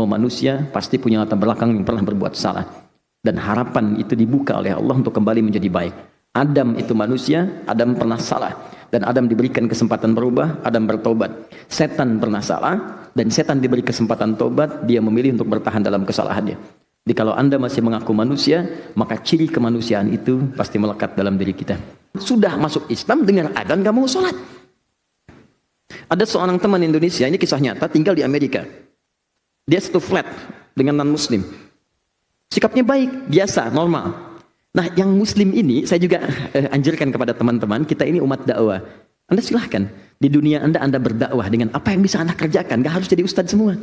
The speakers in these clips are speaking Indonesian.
manusia pasti punya latar belakang yang pernah berbuat salah. Dan harapan itu dibuka oleh Allah untuk kembali menjadi baik. Adam itu manusia, Adam pernah salah. Dan Adam diberikan kesempatan berubah, Adam bertobat. Setan pernah salah, dan setan diberi kesempatan tobat, dia memilih untuk bertahan dalam kesalahannya. Jadi kalau Anda masih mengaku manusia, maka ciri kemanusiaan itu pasti melekat dalam diri kita. Sudah masuk Islam, dengar adzan kamu sholat. Ada seorang teman Indonesia, ini kisah nyata, tinggal di Amerika. Dia satu flat dengan non-muslim. Sikapnya baik, biasa, normal. Nah, yang muslim ini, saya juga anjurkan kepada teman-teman, kita ini umat dakwah. Anda silahkan, di dunia Anda berdakwah dengan apa yang bisa Anda kerjakan. Gak harus jadi ustadz semua.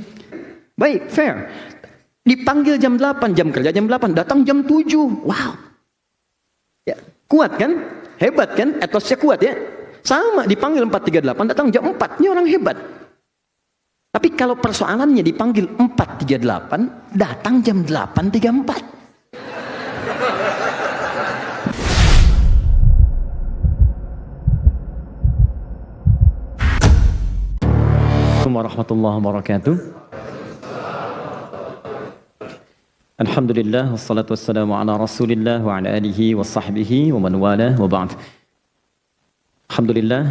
Baik, fair. Dipanggil jam 8, jam kerja jam 8, datang jam 7. Wow. Ya, kuat kan? Hebat kan? Etosnya kuat ya? Sama, dipanggil 4.38, datang jam 4. Ini orang hebat. Tapi kalau persoalannya dipanggil 4.38, datang jam 8.34. Assalamualaikum warahmatullahi wabarakatuh. Alhamdulillah, wassalatu wassalamu ala rasulillah wa ala alihi wa sahbihi wa man wala wa ba'd. Alhamdulillah,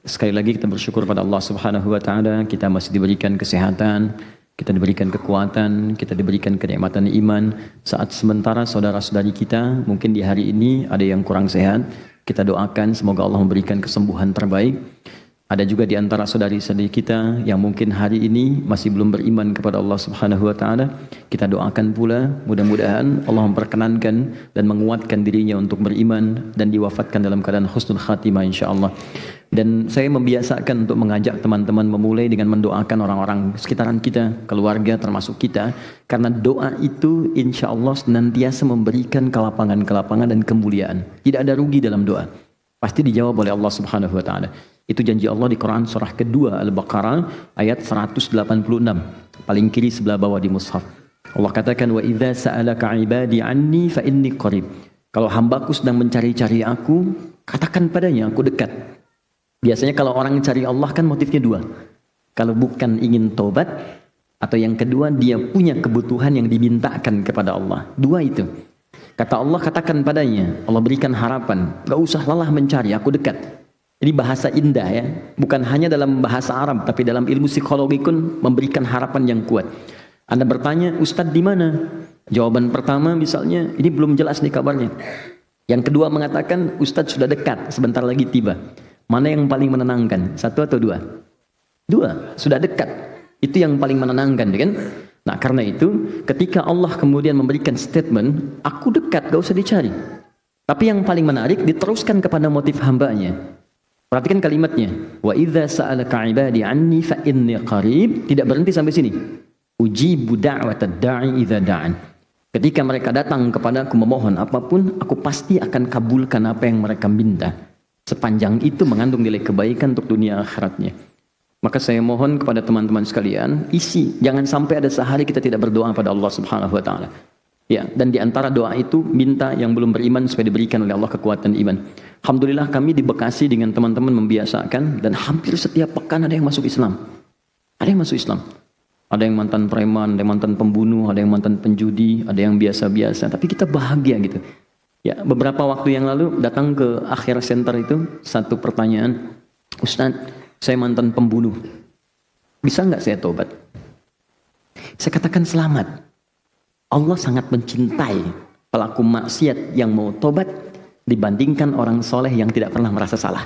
sekali lagi kita bersyukur pada Allah Subhanahu wa taala, kita masih diberikan kesehatan, kita diberikan kekuatan, kita diberikan kenikmatan iman. Saat sementara saudara-saudari kita mungkin di hari ini ada yang kurang sehat, kita doakan semoga Allah memberikan kesembuhan terbaik. Ada juga di antara saudari-saudari kita yang mungkin hari ini masih belum beriman kepada Allah Subhanahu wa taala. Kita doakan pula mudah-mudahan Allah memperkenankan dan menguatkan dirinya untuk beriman dan diwafatkan dalam keadaan husnul khatimah insyaallah. Dan saya membiasakan untuk mengajak teman-teman memulai dengan mendoakan orang-orang sekitaran kita, keluarga termasuk kita, karena doa itu insyaallah senantiasa memberikan kelapangan-kelapangan dan kemuliaan. Tidak ada rugi dalam doa. Pasti dijawab oleh Allah Subhanahu wa taala. Itu janji Allah di Quran surah kedua Al-Baqarah ayat 186. Paling kiri sebelah bawah di mushaf. Allah katakan wa idza sa'alaka 'ibadi 'anni fa inni qarib. Kalau hambaku sedang mencari-cari aku, katakan padanya aku dekat. Biasanya kalau orang cari Allah kan motifnya dua. Kalau bukan ingin tobat, atau yang kedua dia punya kebutuhan yang dimintakan kepada Allah. Dua itu. Kata Allah katakan padanya, Allah berikan harapan, gak usah lelah mencari, aku dekat. Ini bahasa indah ya, bukan hanya dalam bahasa Arab, tapi dalam ilmu psikologi pun memberikan harapan yang kuat. Anda bertanya, Ustadz di mana? Jawaban pertama misalnya, ini belum jelas nih kabarnya. Yang kedua mengatakan, Ustadz sudah dekat, sebentar lagi tiba. Mana yang paling menenangkan? Satu atau dua? Dua, sudah dekat. Itu yang paling menenangkan, kan? Nah karena itu, ketika Allah kemudian memberikan statement, aku dekat, gak usah dicari. Tapi yang paling menarik, diteruskan kepada motif hambanya. Perhatikan kalimatnya. Wa idza sa'alaka 'ibadi 'anni fa inni qarib. Tidak berhenti sampai sini. Ujibu da'watad da'i idza da'an. Ketika mereka datang kepadaku memohon apapun, aku pasti akan kabulkan apa yang mereka minta. Sepanjang itu mengandung nilai kebaikan untuk dunia akhiratnya. Maka saya mohon kepada teman-teman sekalian, isi. Jangan sampai ada sehari kita tidak berdoa pada Allah Subhanahu wa taala. Ya, dan di antara doa itu minta yang belum beriman supaya diberikan oleh Allah kekuatan iman. Alhamdulillah kami di Bekasi dengan teman-teman membiasakan dan hampir setiap pekan ada yang masuk Islam. Ada yang masuk Islam. Ada yang mantan preman, ada yang mantan pembunuh, ada yang mantan penjudi, ada yang biasa-biasa. Tapi kita bahagia gitu. Ya, beberapa waktu yang lalu datang ke akhir center itu satu pertanyaan, Ustaz, saya mantan pembunuh. Bisa nggak saya tobat? Saya katakan selamat. Allah sangat mencintai pelaku maksiat yang mau tobat dibandingkan orang soleh yang tidak pernah merasa salah.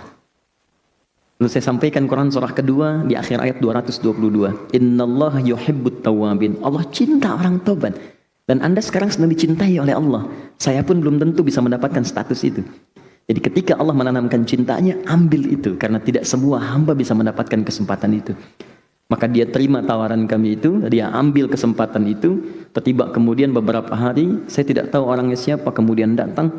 Lalu saya sampaikan Quran surah kedua di akhir ayat 222. Innallaha yuhibbut tawwabin. Allah cinta orang tobat. Dan Anda sekarang sedang dicintai oleh Allah. Saya pun belum tentu bisa mendapatkan status itu. Jadi ketika Allah menanamkan cintanya, ambil itu. Karena tidak semua hamba bisa mendapatkan kesempatan itu. Maka dia terima tawaran kami itu, dia ambil kesempatan itu. Tiba kemudian beberapa hari, saya tidak tahu orangnya siapa, kemudian datang.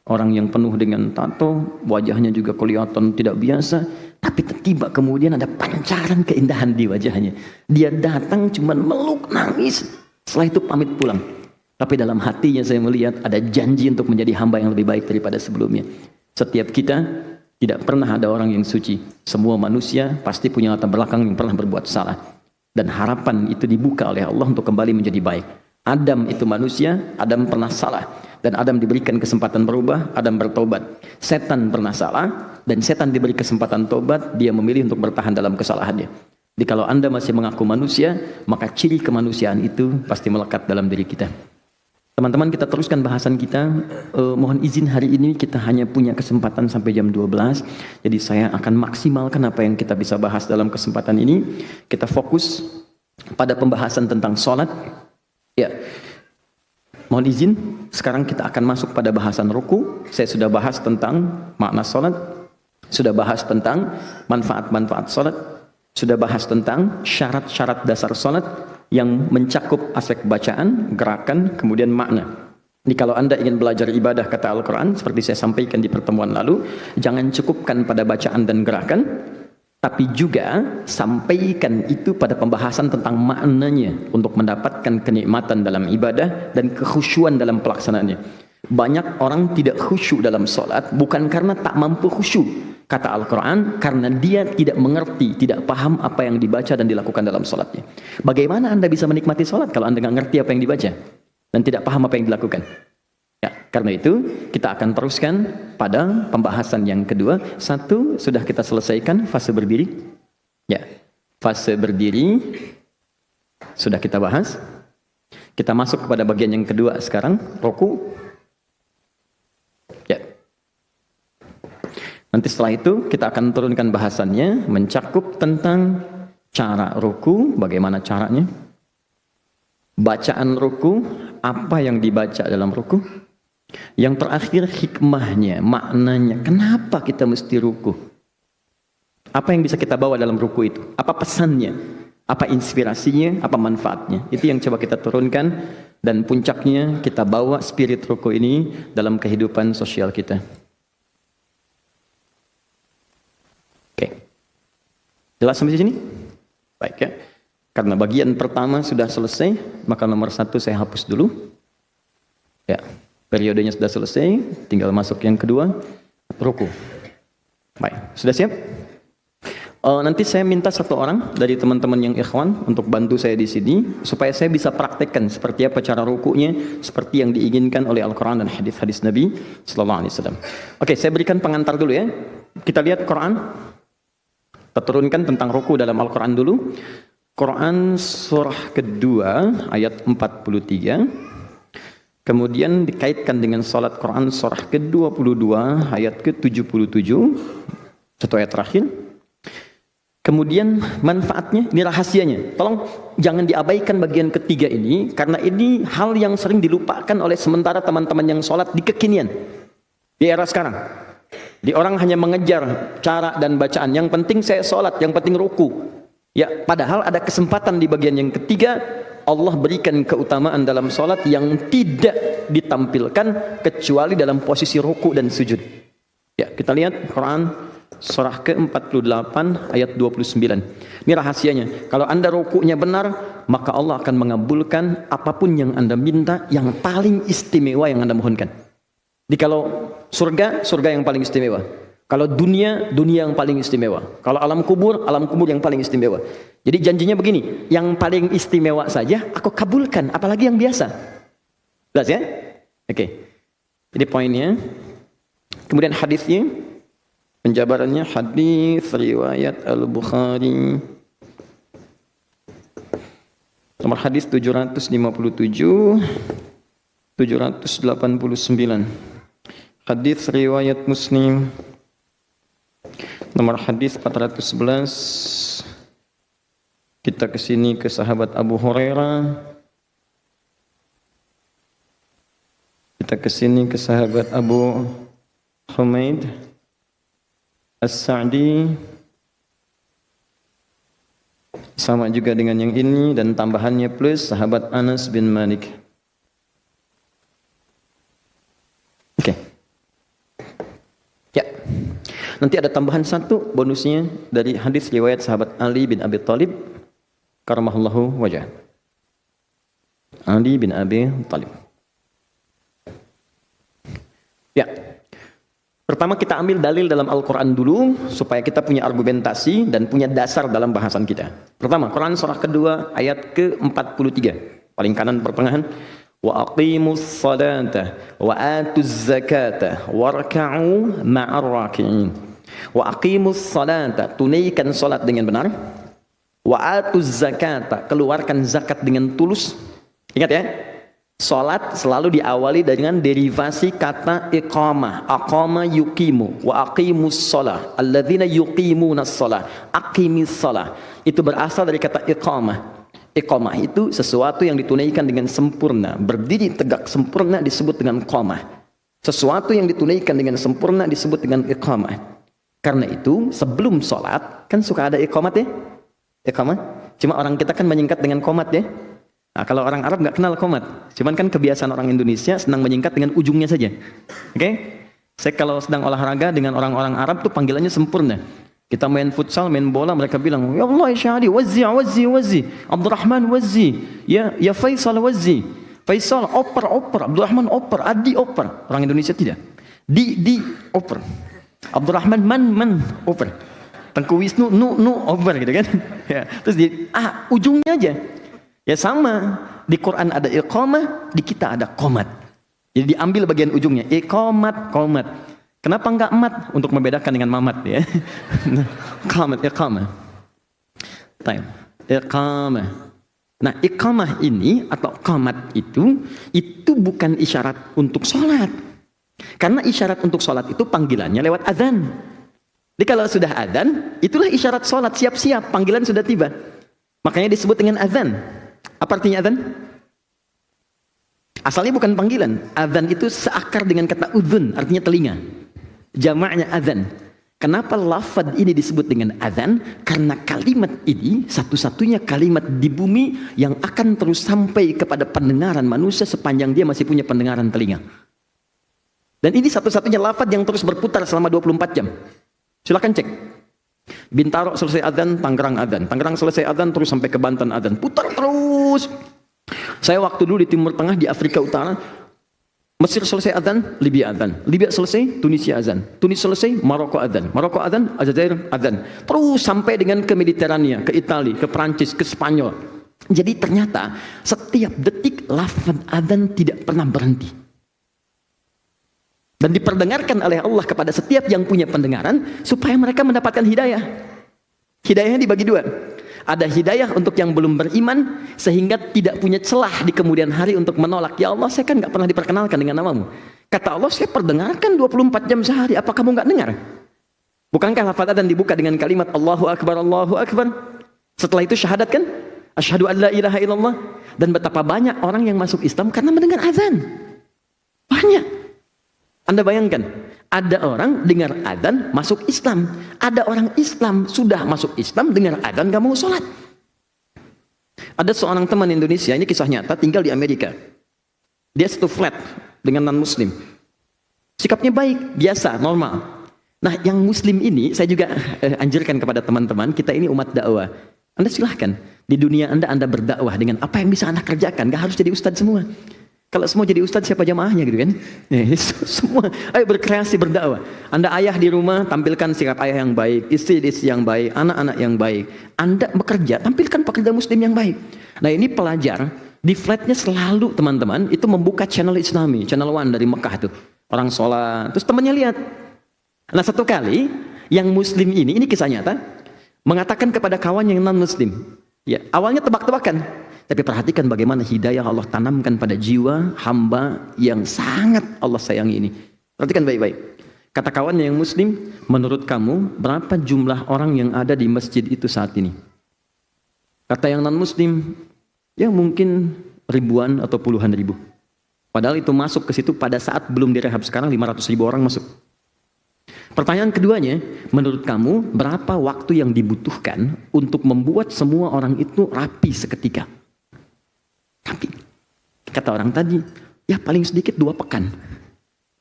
Orang yang penuh dengan tato, wajahnya juga kelihatan tidak biasa. Tapi tiba kemudian ada pancaran keindahan di wajahnya. Dia datang cuma meluk, nangis. Setelah itu pamit pulang. Tapi dalam hatinya saya melihat ada janji untuk menjadi hamba yang lebih baik daripada sebelumnya. Setiap kita tidak pernah ada orang yang suci. Semua manusia pasti punya latar belakang yang pernah berbuat salah. dan harapan itu dibuka oleh Allah untuk kembali menjadi baik. Adam itu manusia, Adam pernah salah dan Adam diberikan kesempatan berubah, Adam bertobat. Setan pernah salah dan setan diberi kesempatan tobat, dia memilih untuk bertahan dalam kesalahannya. Jadi kalau Anda masih mengaku manusia, maka ciri kemanusiaan itu pasti melekat dalam diri kita. Teman-teman, kita teruskan bahasan kita. Mohon izin hari ini kita hanya punya kesempatan sampai jam 12. Jadi saya akan maksimalkan apa yang kita bisa bahas dalam kesempatan ini. Kita fokus pada pembahasan tentang sholat. Ya, mohon izin. Sekarang kita akan masuk pada bahasan ruku. Saya sudah bahas tentang makna sholat. Sudah bahas tentang manfaat-manfaat sholat. Sudah bahas tentang syarat-syarat dasar sholat yang mencakup aspek bacaan, gerakan, kemudian makna. Jadi kalau Anda ingin belajar ibadah kata Al-Quran, seperti saya sampaikan di pertemuan lalu, jangan cukupkan pada bacaan dan gerakan, tapi juga sampaikan itu pada pembahasan tentang maknanya untuk mendapatkan kenikmatan dalam ibadah dan kekhusyuan dalam pelaksanaannya. Banyak orang tidak khusyuk dalam sholat bukan karena tak mampu khusyuk, kata Al-Quran, karena dia tidak mengerti, tidak paham apa yang dibaca dan dilakukan dalam sholatnya. Bagaimana Anda bisa menikmati sholat kalau Anda nggak ngerti apa yang dibaca dan tidak paham apa yang dilakukan? Ya, karena itu kita akan teruskan pada pembahasan yang kedua. Satu sudah kita selesaikan, fase berdiri. Ya, fase berdiri sudah kita bahas. Kita masuk kepada bagian yang kedua sekarang, ruku. Ya. Nanti setelah itu kita akan turunkan bahasannya, mencakup tentang cara ruku, bagaimana caranya, bacaan ruku, apa yang dibaca dalam ruku, yang terakhir hikmahnya, maknanya, kenapa kita mesti ruku, apa yang bisa kita bawa dalam ruku itu, apa pesannya, apa inspirasinya, apa manfaatnya. Itu yang coba kita turunkan dan puncaknya kita bawa spirit ruku ini dalam kehidupan sosial kita. Jelas sampai sini? Baik ya. Karena bagian pertama sudah selesai, maka nomor 1 saya hapus dulu. Ya, periodenya sudah selesai, tinggal masuk yang kedua, ruku. Baik, sudah siap? Nanti saya minta satu orang dari teman-teman yang ikhwan untuk bantu saya di sini, supaya saya bisa praktekkan seperti apa cara rukunya, seperti yang diinginkan oleh Al-Quran dan hadis-hadis Nabi Sallallahu Alaihi Wasallam. Oke, saya berikan pengantar dulu ya. Kita lihat Quran. Kita turunkan tentang ruku dalam Al-Quran dulu. Quran surah kedua ayat 43. Kemudian dikaitkan dengan salat Quran surah ke-22 ayat ke-77. Satu ayat terakhir. Kemudian manfaatnya, ini rahasianya. Tolong jangan diabaikan bagian ketiga ini, karena ini hal yang sering dilupakan oleh sementara teman-teman yang salat di kekinian. Di era sekarang. Di orang hanya mengejar cara dan bacaan. Yang penting saya sholat, yang penting ruku. Ya, padahal ada kesempatan di bagian yang ketiga. Allah berikan keutamaan dalam sholat yang tidak ditampilkan kecuali dalam posisi ruku dan sujud. Ya, kita lihat Quran surah ke-48 ayat 29. Ini rahasianya. Kalau Anda rukunya benar, maka Allah akan mengabulkan apapun yang Anda minta, yang paling istimewa yang Anda mohonkan. Jadi kalau surga, surga yang paling istimewa. Kalau dunia, dunia yang paling istimewa. Kalau alam kubur yang paling istimewa. Jadi janjinya begini, yang paling istimewa saja aku kabulkan, apalagi yang biasa. Jelas ya? Oke. Jadi poinnya. Kemudian hadisnya, penjabarannya hadis riwayat Al-Bukhari. Nomor hadis 757, 789. Hadis riwayat Muslim nomor hadis 411. Kita ke sini ke sahabat Abu Hurairah. Kita ke sini ke sahabat Abu Humaid As-Sa'di. Sama juga dengan yang ini dan tambahannya plus sahabat Anas bin Malik. Oke. Ya. Nanti ada tambahan satu bonusnya dari hadis riwayat sahabat Ali bin Abi Thalib karamallahu wajah. Ali bin Abi Thalib. Ya. Pertama kita ambil dalil dalam Al-Quran dulu, supaya kita punya argumentasi dan punya dasar dalam bahasan kita. Pertama, Quran surah kedua ayat ke-43. Paling kanan pertengahan. Wa aqimus salata wa atuz zakata warka'u ma'ar raki'in. Wa aqimus salata, tunaikan salat dengan benar. Wa atuz zakata, keluarkan zakat dengan tulus. Ingat ya, salat selalu diawali dengan derivasi kata iqamah. Aqama yuqimu wa aqimus shalah. Alladzina yuqimunas shalah. Aqimis shalah. Itu berasal dari kata iqamah. Iqamah itu sesuatu yang ditunaikan dengan sempurna. Berdiri tegak sempurna disebut dengan qamah. Sesuatu yang ditunaikan dengan sempurna disebut dengan iqamah. Karena itu sebelum salat kan suka ada iqamat ya? Iqamah. Cuma orang kita kan menyingkat dengan qomat ya. Nah, kalau orang Arab nggak kenal qomat, cuman kan kebiasaan orang Indonesia senang menyingkat dengan ujungnya saja. Oke? Saya kalau sedang olahraga dengan orang-orang Arab tuh panggilannya sempurna. Kita main futsal, main bola, mereka bilang, ya Allah ya Syahadi, wazzi, Abdurrahman wazzi, ya Faisal wazzi, Faisal oper, Abdurrahman oper, Adi oper. Orang Indonesia tidak. Di oper. Abdurrahman man oper. Tengku Wisnu nu oper gitu kan. Ya, terus ujungnya aja. Ya sama, di Quran ada iqamah, di kita ada qomat. Jadi diambil bagian ujungnya, iqamat, qomat. Kenapa enggak mat? Untuk membedakan dengan mamat ya. Qomat, iqamah. Time. Iqamah. Nah, iqamah ini atau qomat itu bukan isyarat untuk sholat. Karena isyarat untuk sholat itu panggilannya lewat azan. Jadi kalau sudah azan, itulah isyarat sholat, siap-siap, panggilan sudah tiba. Makanya disebut dengan azan. Apa artinya azan? Asalnya bukan panggilan. Azan itu seakar dengan kata udhun, artinya telinga. Jamaknya azan. Kenapa lafaz ini disebut dengan azan? Karena kalimat ini satu-satunya kalimat di bumi yang akan terus sampai kepada pendengaran manusia sepanjang dia masih punya pendengaran telinga. Dan ini satu-satunya lafaz yang terus berputar selama 24 jam. Silakan cek. Bintaro selesai azan, Tangerang azan. Tangerang selesai azan, terus sampai ke Banten azan. Putar terus. Saya waktu dulu di Timur Tengah, di Afrika Utara, Mesir selesai azan, Libya azan. Libya selesai, Tunisia azan. Tunis selesai, Maroko azan. Maroko azan, Aljazair azan. Terus sampai dengan ke Mediterania, ke Italia, ke Prancis, ke Spanyol. Jadi ternyata setiap detik lafaz azan tidak pernah berhenti. Dan diperdengarkan oleh Allah kepada setiap yang punya pendengaran supaya mereka mendapatkan hidayah. Hidayahnya dibagi dua. Ada hidayah untuk yang belum beriman sehingga tidak punya celah di kemudian hari untuk menolak. Ya Allah, saya kan nggak pernah diperkenalkan dengan namamu. Kata Allah, saya perdengarkan 24 jam sehari. Apa kamu nggak dengar? Bukankah lafaz adzan dibuka dengan kalimat Allahu Akbar, Allahu Akbar? Setelah itu syahadat kan? Asyhadu an la ilaha illallah. Dan betapa banyak orang yang masuk Islam karena mendengar azan. Banyak. Anda bayangkan, ada orang dengar adzan masuk Islam. Ada orang Islam sudah masuk Islam dengar adzan gak mau sholat. Ada seorang teman Indonesia, ini kisah nyata, tinggal di Amerika. Dia satu flat dengan non-muslim. Sikapnya baik, biasa, normal. Nah, yang muslim ini saya juga anjurkan kepada teman-teman, kita ini umat dakwah. Anda silahkan, di dunia Anda berdakwah dengan apa yang bisa Anda kerjakan. Gak harus jadi ustadz semua. Kalau semua jadi ustadz, siapa jamaahnya gitu kan? Semua, ayo berkreasi, berdakwah. Anda ayah di rumah, tampilkan sikap ayah yang baik, istri yang baik, anak-anak yang baik. Anda bekerja, tampilkan pekerja muslim yang baik. Nah, ini pelajar, di flatnya selalu teman-teman, itu membuka channel Islami, channel One dari Mekah tuh. Orang sholat, terus temannya lihat. Nah, satu kali, yang muslim ini kisah nyata, mengatakan kepada kawan yang non-muslim. Ya, awalnya tebak-tebakan. Tapi perhatikan bagaimana hidayah Allah tanamkan pada jiwa hamba yang sangat Allah sayangi ini. Perhatikan baik-baik. Kata kawannya yang muslim, menurut kamu berapa jumlah orang yang ada di masjid itu saat ini? Kata yang non-muslim, ya mungkin ribuan atau puluhan ribu. Padahal itu masuk ke situ pada saat belum direhab. Sekarang 500.000 orang masuk. Pertanyaan keduanya, menurut kamu berapa waktu yang dibutuhkan untuk membuat semua orang itu rapi seketika? Tapi kata orang tadi, ya paling sedikit 2 pekan.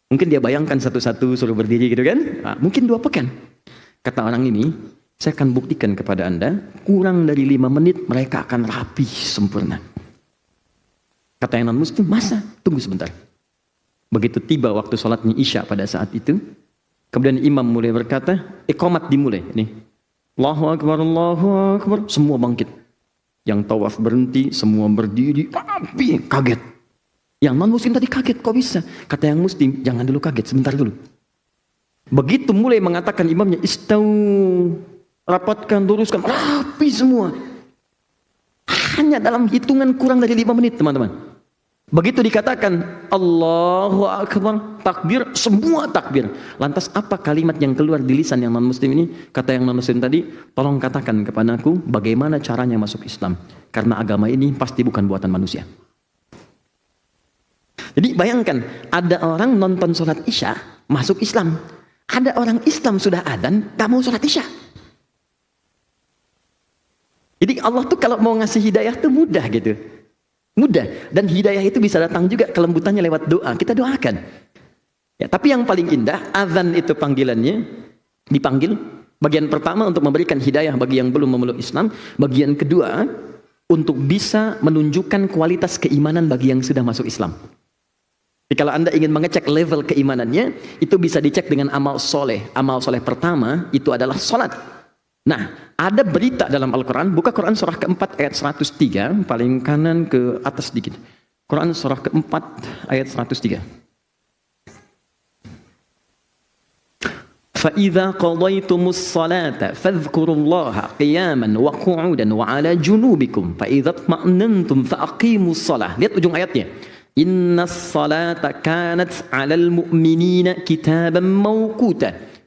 Mungkin dia bayangkan satu-satu suruh berdiri gitu kan? Nah, mungkin 2 pekan. Kata orang ini, saya akan buktikan kepada Anda, kurang dari 5 menit mereka akan rapi sempurna. Kata yang non-muslim, masa? Tunggu sebentar. Begitu tiba waktu sholatnya Isya pada saat itu, Kemudian imam mulai berkata, iqamat dimulai. Ini, Allahu Akbar, Allahu Akbar. Semua bangkit. Yang tawaf berhenti, semua berdiri. Api, kaget. Yang non-muslim tadi kaget, kok bisa? Kata yang muslim, jangan dulu kaget, sebentar dulu. Begitu mulai mengatakan imamnya, istau, rapatkan, luruskan, rapi semua. Hanya dalam hitungan kurang dari 5 menit, teman-teman. Begitu dikatakan Allahu Akbar, takbir, semua takbir. Lantas apa kalimat yang keluar di lisan yang non-muslim ini? Kata yang non-muslim tadi, tolong katakan kepadaku bagaimana caranya masuk Islam. Karena agama ini pasti bukan buatan manusia. Jadi bayangkan, ada orang nonton sholat isya, masuk Islam. Ada orang Islam sudah adzan, gak mau sholat isya. Jadi Allah tuh kalau mau ngasih hidayah tuh mudah gitu. Mudah, dan hidayah itu bisa datang juga kelembutannya lewat doa. Kita doakan. Ya, tapi yang paling indah, azan itu panggilannya, dipanggil. Bagian pertama untuk memberikan hidayah bagi yang belum memeluk Islam. Bagian kedua, untuk bisa menunjukkan kualitas keimanan bagi yang sudah masuk Islam. Jadi kalau Anda ingin mengecek level keimanannya, itu bisa dicek dengan amal soleh. Amal soleh pertama itu adalah sholat. Nah, ada berita dalam Al-Quran, buka Quran surah keempat ayat 103, paling kanan ke atas sedikit. Quran surah keempat ayat 103. فَإِذَا قَضَيْتُمُ الصَّلَاةَ فَاذْكُرُوا اللَّهَ قِيَامًا وَقُعُودًا وَعَلَى جُنُوبِكُمْ فَإِذَا اطْمَأْنَنْتُمْ فَأَقِيمُوا الصَّلَاةَ. Lihat ujung ayatnya. إِنَّ الصَّلَاةَ كَانَتْ عَلَى الْمُؤْمِنِينَ كِتَابًا مَوْقُوتًا.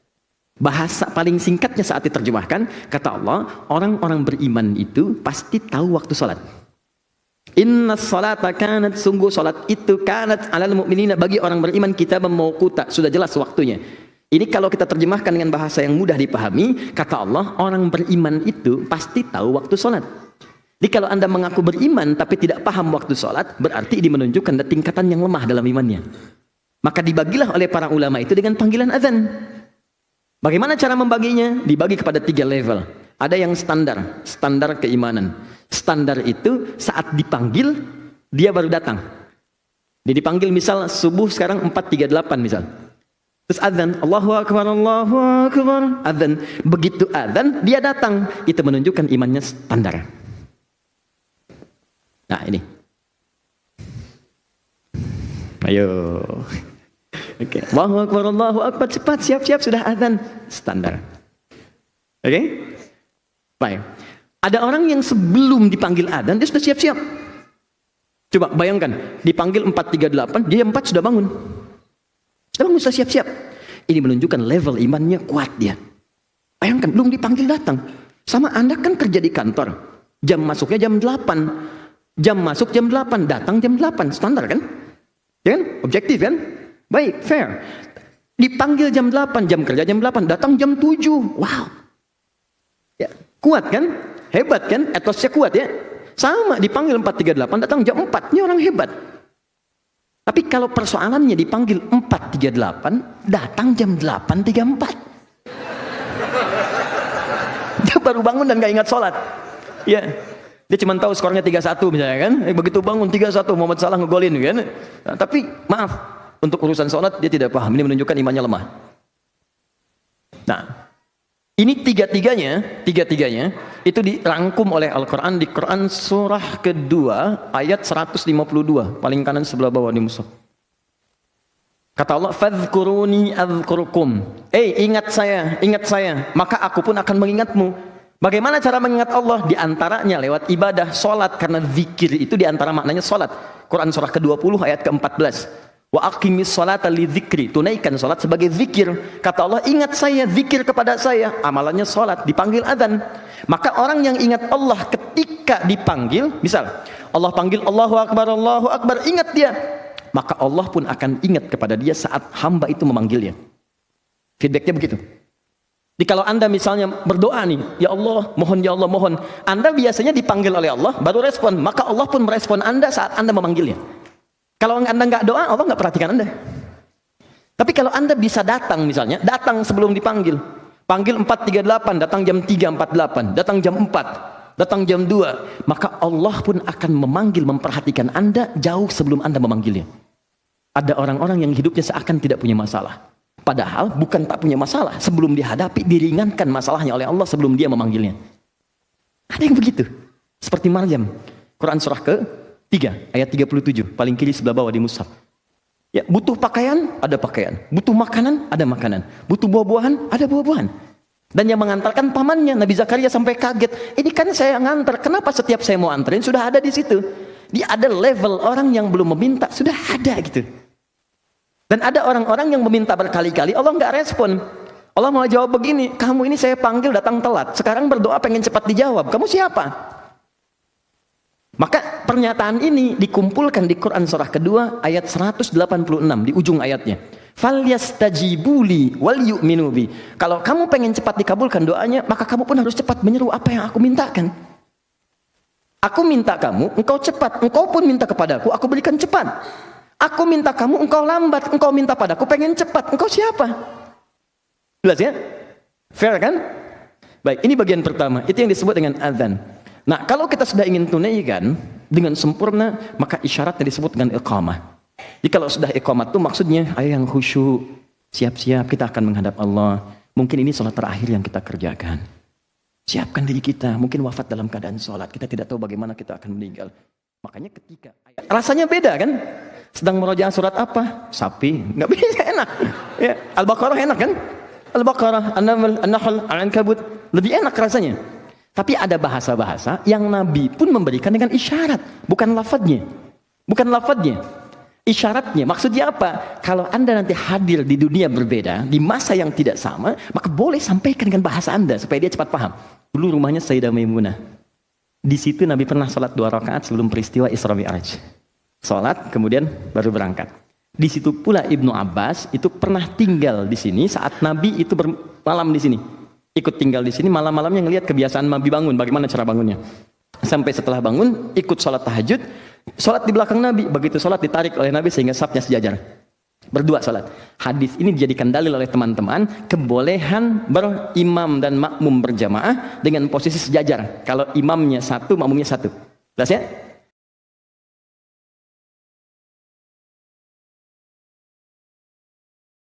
Bahasa paling singkatnya saat diterjemahkan, kata Allah, orang-orang beriman itu pasti tahu waktu salat. Inna salata kanat, sungguh salat itu kanat alal mu'minina, bagi orang beriman kitaban mauquta, sudah jelas waktunya. Ini kalau kita terjemahkan dengan bahasa yang mudah dipahami, kata Allah, orang beriman itu pasti tahu waktu salat. Jadi kalau Anda mengaku beriman tapi tidak paham waktu salat, berarti ini menunjukkan tingkatan yang lemah dalam imannya. Maka dibagilah oleh para ulama itu dengan panggilan azan. Bagaimana cara membaginya? Dibagi kepada 3 level. Ada yang standar, standar keimanan. Standar itu saat dipanggil, dia baru datang. Dia dipanggil misal subuh sekarang 4.38 misal. Terus azan, Allahu Akbar, Allahu Akbar, azan. Begitu azan, dia datang. Itu menunjukkan imannya standar. Nah ini. Ayo. Oke, Allahu Akbar, Allahu Akbar, cepat, siap-siap, sudah azan, standar. Oke? Baik. Ada orang yang sebelum dipanggil azan, dia sudah siap-siap. Coba bayangkan, dipanggil 4.38, dia 4 sudah bangun. Sudah bangun, sudah siap-siap. Ini menunjukkan level imannya kuat dia. Bayangkan, belum dipanggil datang. Sama Anda kan kerja di kantor, jam masuknya jam 8. Jam masuk jam 8, datang jam 8, standar kan? Ya kan? Objektif kan? Baik, fair. Dipanggil jam 8, jam kerja jam 8, datang jam 7. Wow. Ya, kuat kan? Hebat kan? Etosnya kuat ya. Sama, dipanggil 4.38, datang jam 4. Ini orang hebat. Tapi kalau persoalannya dipanggil 4.38, datang jam 8.34. Dia baru bangun dan gak ingat sholat. Ya. Dia cuma tahu skornya 3-1 misalnya kan. Begitu bangun 3-1, Muhammad Salah ngegolin kan. Nah, tapi maaf, untuk urusan sholat dia tidak paham. Ini menunjukkan imannya lemah. Nah, ini tiga-tiganya itu dirangkum oleh Al-Quran di Quran surah kedua ayat 152, paling kanan sebelah bawah di mushaf. Kata Allah, fadhkuruni adzkurukum. Ingat saya, maka aku pun akan mengingatmu. Bagaimana cara mengingat Allah? Di antaranya lewat ibadah, sholat, karena zikir itu di antara maknanya sholat. Quran surah ke-20 ayat ke-14. Wa aqimis sholata li dzikri, tunaikan salat sebagai zikir. Kata Allah, ingat saya, zikir kepada saya, amalannya salat, dipanggil azan. Maka orang yang ingat Allah ketika dipanggil, misal Allah panggil Allahu Akbar, ingat dia, maka Allah pun akan ingat kepada dia saat hamba itu memanggilnya. Feedbacknya begitu. Jadi kalau Anda misalnya berdoa nih, ya Allah, mohon, Anda biasanya dipanggil oleh Allah, baru respon, maka Allah pun merespon Anda saat Anda memanggilnya. Kalau Anda nggak doa, Allah nggak perhatikan Anda. Tapi kalau Anda bisa datang misalnya, datang sebelum dipanggil. Panggil 4.38, datang jam 3.48, datang jam 4, datang jam 2. Maka Allah pun akan memanggil, memperhatikan Anda jauh sebelum Anda memanggilnya. Ada orang-orang yang hidupnya seakan tidak punya masalah. Padahal bukan tak punya masalah. Sebelum dihadapi, diringankan masalahnya oleh Allah sebelum dia memanggilnya. Ada yang begitu. Seperti Maryam. Quran surah ke-3, ayat 37. Paling kiri sebelah bawah di mushaf. Ya, butuh pakaian, ada pakaian. Butuh makanan, ada makanan. Butuh buah-buahan, ada buah-buahan. Dan yang mengantarkan pamannya, Nabi Zakaria sampai kaget. Ini kan saya ngantar, kenapa setiap saya mau anterin sudah ada di situ? Dia ada level orang yang belum meminta, sudah ada gitu. Dan ada orang-orang yang meminta berkali-kali, Allah nggak respon. Allah mau jawab begini, kamu ini saya panggil datang telat. Sekarang berdoa pengen cepat dijawab, kamu siapa? Maka pernyataan ini dikumpulkan di Quran surah kedua ayat 186 di ujung ayatnya. Falyastajibuli wal yu'minu bi. Kalau kamu pengen cepat dikabulkan doanya, maka kamu pun harus cepat menyeru apa yang aku mintakan. Aku minta kamu, engkau cepat. Engkau pun minta kepadaku, aku berikan cepat. Aku minta kamu, engkau lambat. Engkau minta padaku, pengen cepat. Engkau siapa? Jelas ya? Fair kan? Baik, ini bagian pertama. Itu yang disebut dengan adzan. Nah, kalau kita sudah ingin tunaikan dengan sempurna, maka isyaratnya disebut dengan iqamah. Jadi kalau sudah iqamah itu maksudnya, ayo yang khusyuk, siap-siap kita akan menghadap Allah. Mungkin ini sholat terakhir yang kita kerjakan. Siapkan diri kita, mungkin wafat dalam keadaan sholat. Kita tidak tahu bagaimana kita akan meninggal. Makanya ketika rasanya beda kan? Sedang merojaah surat apa? Sapi, nggak bisa, enak. Ya, Al-Baqarah enak kan? Al-Baqarah, An-Nahl, Al-Ankabut, lebih enak rasanya. Tapi ada bahasa-bahasa yang Nabi pun memberikan dengan isyarat, bukan lafadznya. Bukan lafadznya, isyaratnya. Maksudnya apa? Kalau Anda nanti hadir di dunia berbeda, di masa yang tidak sama, maka boleh sampaikan dengan bahasa Anda supaya dia cepat paham. Dulu rumahnya Sayyidah Maimunah. Di situ Nabi pernah sholat 2 rakaat sebelum peristiwa Isra Mi'raj. Sholat, kemudian baru berangkat. Di situ pula Ibnu Abbas itu pernah tinggal di sini saat Nabi itu bermalam di sini. Ikut tinggal di sini, malam-malamnya ngelihat kebiasaan Nabi bangun, bagaimana cara bangunnya. Sampai setelah bangun, ikut sholat tahajud, sholat di belakang Nabi. Begitu sholat ditarik oleh Nabi sehingga safnya sejajar. Berdua sholat. Hadis ini dijadikan dalil oleh teman-teman, kebolehan berimam dan makmum berjamaah dengan posisi sejajar. Kalau imamnya satu, makmumnya satu. Jelas ya?